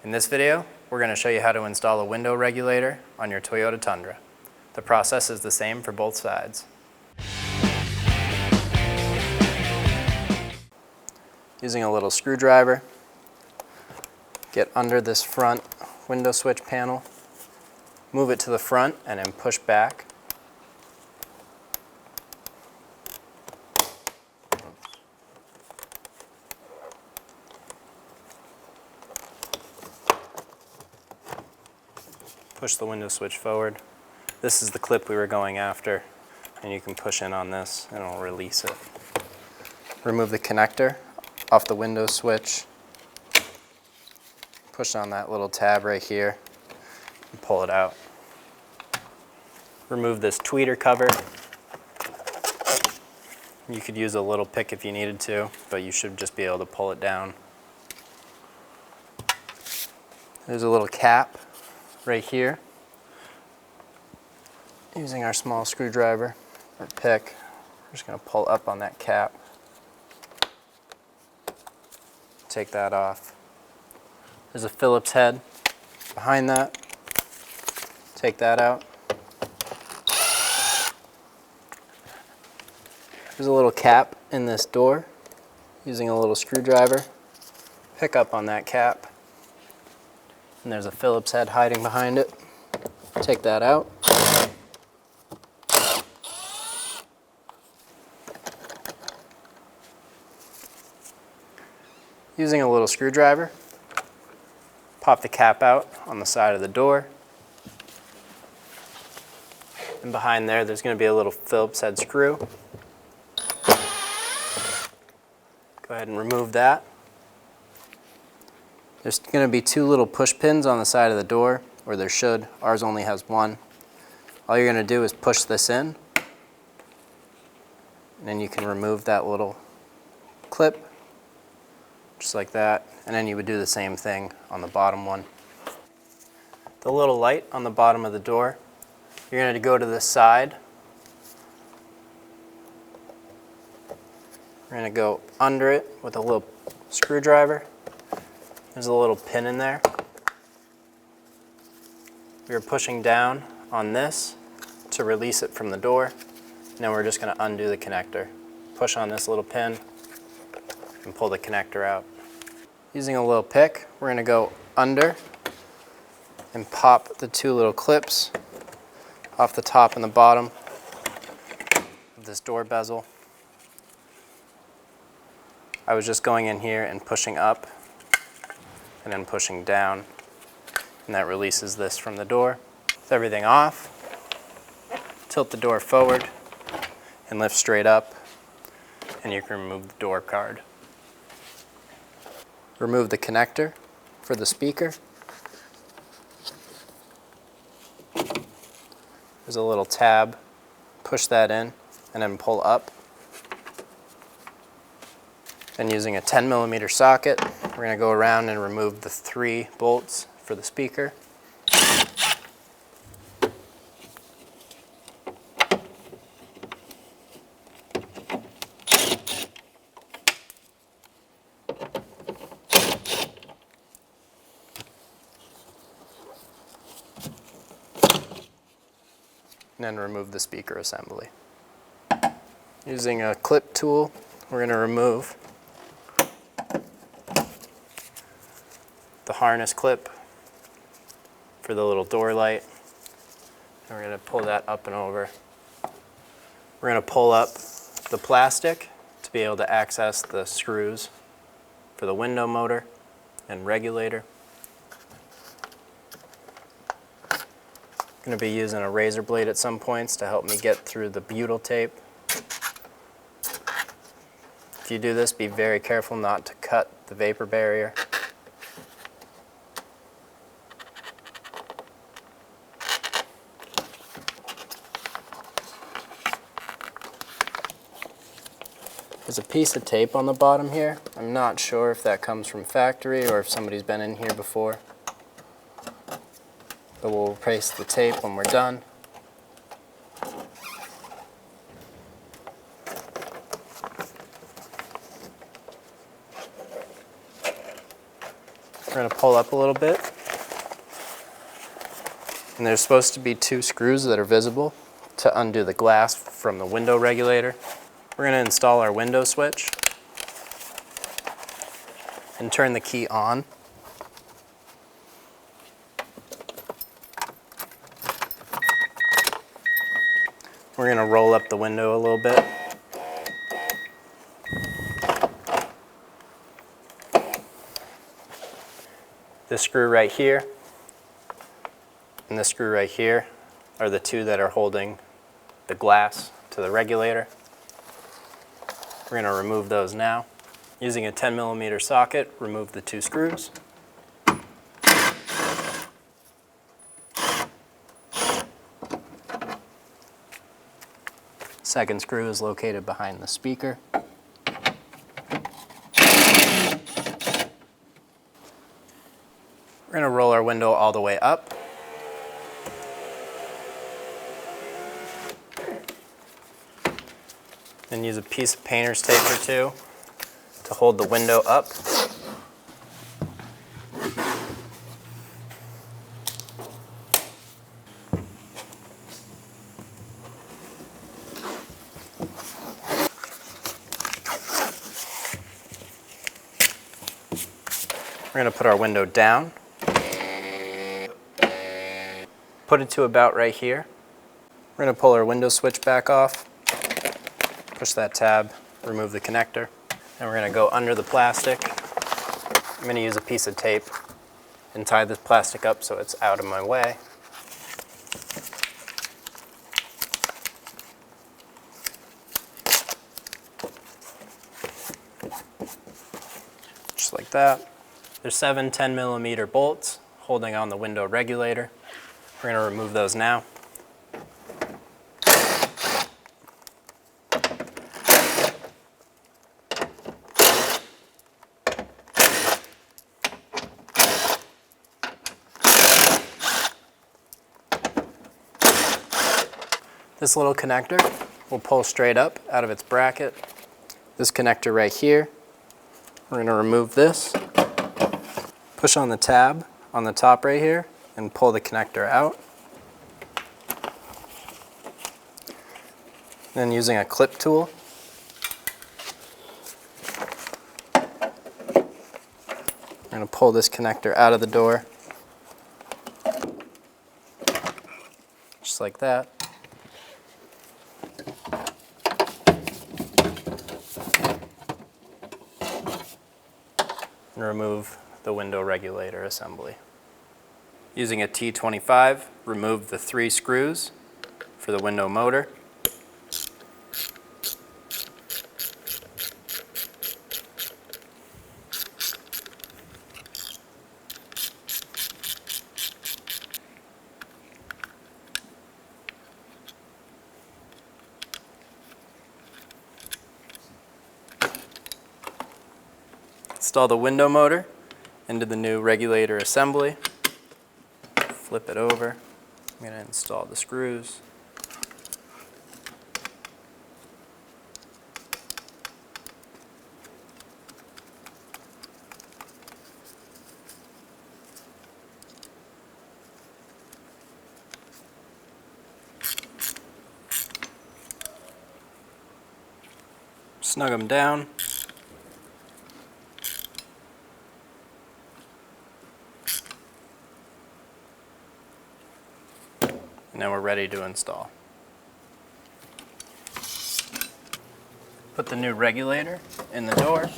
In this video, we're going to show you how to install a window regulator on your Toyota Tundra. The process is the same for both sides. Using a little screwdriver, get under this front window switch panel, move it to the front and then push back. Push the window switch forward. This is the clip we were going after, and you can push in on this and it'll release it. Remove the connector off the window switch. Push on that little tab right here and pull it out. Remove this tweeter cover. You could use a little pick if you needed to, but you should just be able to pull it down. There's a little cap right here. Using our small screwdriver or pick, we're just going to pull up on that cap. Take that off. There's a Phillips head behind that. Take that out. There's a little cap in this door. Using a little screwdriver, pick up on that cap. And there's a Phillips head hiding behind it. Take that out. Using a little screwdriver, pop the cap out on the side of the door. And behind there, there's going to be a little Phillips head screw. Go ahead and remove that. There's going to be two little push pins on the side of the door, or there should. Ours only has one. All you're going to do is push this in, and then you can remove that little clip, just like that, and then you would do the same thing on the bottom one. The little light on the bottom of the door, you're going to go to this side. We're going to go under it with a little screwdriver. There's a little pin in there. We're pushing down on this to release it from the door. And then we're just going to undo the connector. Push on this little pin and pull the connector out. Using a little pick, we're going to go under and pop the two little clips off the top and the bottom of this door bezel. I was just going in here and pushing up and then pushing down, and that releases this from the door. With everything off, tilt the door forward and lift straight up, and you can remove the door card. Remove the connector for the speaker. There's a little tab, push that in and then pull up. And using a 10mm socket, we're going to go around and remove the 3 bolts for the speaker. And then remove the speaker assembly. Using a clip tool, we're going to remove the harness clip for the little door light. And we're going to pull that up and over. We're going to pull up the plastic to be able to access the screws for the window motor and regulator. I'm going to be using a razor blade at some points to help me get through the butyl tape. If you do this, be very careful not to cut the vapor barrier. There's a piece of tape on the bottom here. I'm not sure if that comes from factory or if somebody's been in here before. But we'll replace the tape when we're done. We're going to pull up a little bit. And there's supposed to be 2 screws that are visible to undo the glass from the window regulator. We're going to install our window switch and turn the key on. We're going to roll up the window a little bit. This screw right here and this screw right here are the 2 that are holding the glass to the regulator. We're going to remove those now. Using a 10mm socket, remove the 2 screws. Second screw is located behind the speaker. We're going to roll our window all the way up. Then use a piece of painter's tape or 2 to hold the window up. We're going to put our window down. Put it to about right here. We're going to pull our window switch back off. Push that tab, remove the connector. And we're going to go under the plastic. I'm going to use a piece of tape and tie this plastic up so it's out of my way. Just like that. There's 7 10mm bolts holding on the window regulator. We're going to remove those now. This little connector will pull straight up out of its bracket. This connector right here, we're going to remove this, push on the tab on the top right here, and pull the connector out. Then using a clip tool, we're going to pull this connector out of the door, just like that. And remove the window regulator assembly. Using a T25, remove the 3 screws for the window motor. Install the window motor into the new regulator assembly. Flip it over. I'm going to install the screws. Snug them down. Now we're ready to install. Put the new regulator in the door.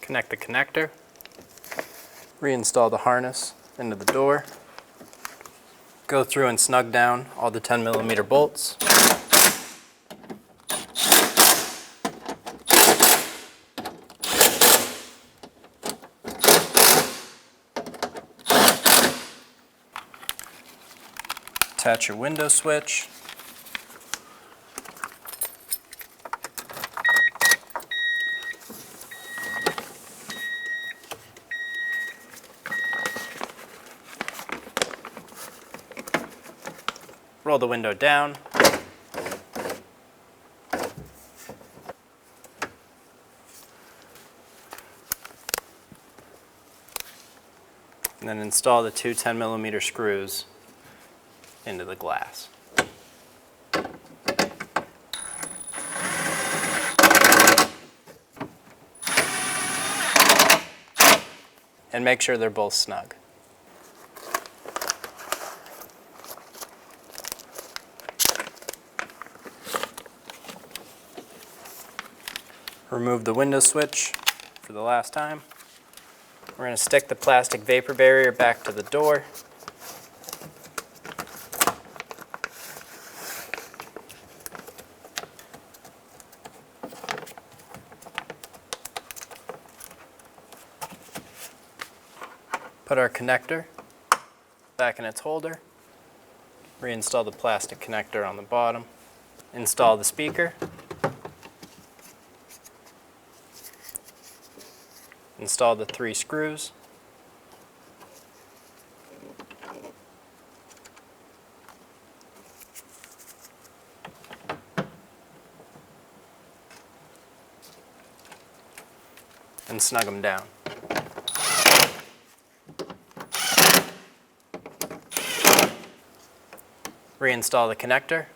Connect the connector. Reinstall the harness into the door. Go through and snug down all the 10mm bolts. Attach your window switch. Roll the window down. And then install the two 10mm screws into the glass. And make sure they're both snug. Remove the window switch for the last time. We're going to stick the plastic vapor barrier back to the door. Put our connector back in its holder. Reinstall the plastic connector on the bottom. Install the speaker. Install the 3 screws. And snug them down. Reinstall the connector.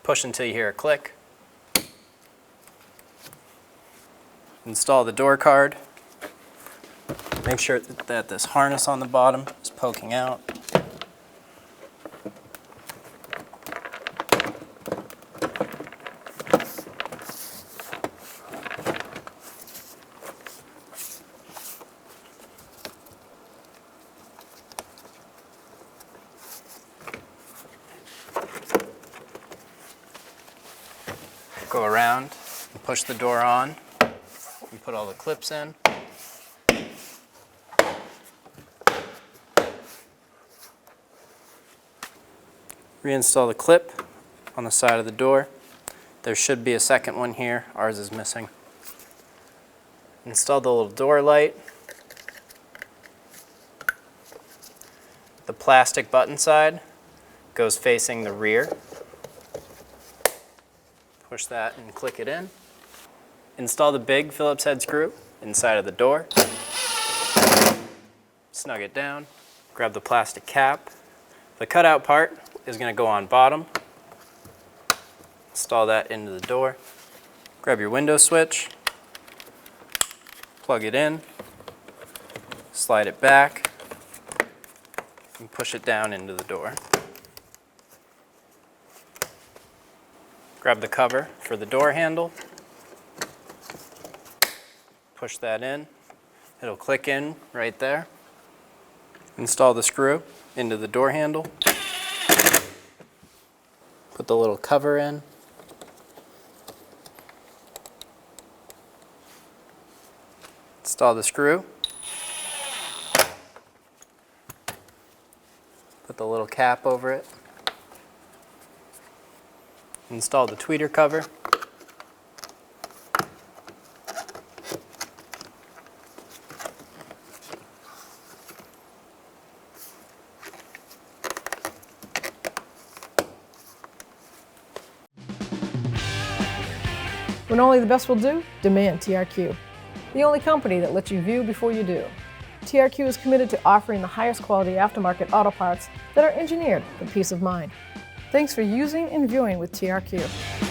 Push until you hear a click. Install the door card. Make sure that this harness on the bottom is poking out. Go around and push the door on and put all the clips in. Reinstall the clip on the side of the door. There should be a second one here. Ours is missing. Install the little door light. The plastic button side goes facing the rear. Push that and click it in. Install the big Phillips head screw inside of the door. Snug it down. Grab the plastic cap. The cutout part is going to go on bottom. Install that into the door. Grab your window switch. Plug it in. Slide it back. And push it down into the door. Grab the cover for the door handle. Push that in. It'll click in right there. Install the screw into the door handle. Put the little cover in. Install the screw. Put the little cap over it. Install the tweeter cover. When only the best will do, demand TRQ. The only company that lets you view before you do. TRQ is committed to offering the highest quality aftermarket auto parts that are engineered for peace of mind. Thanks for using and viewing with TRQ.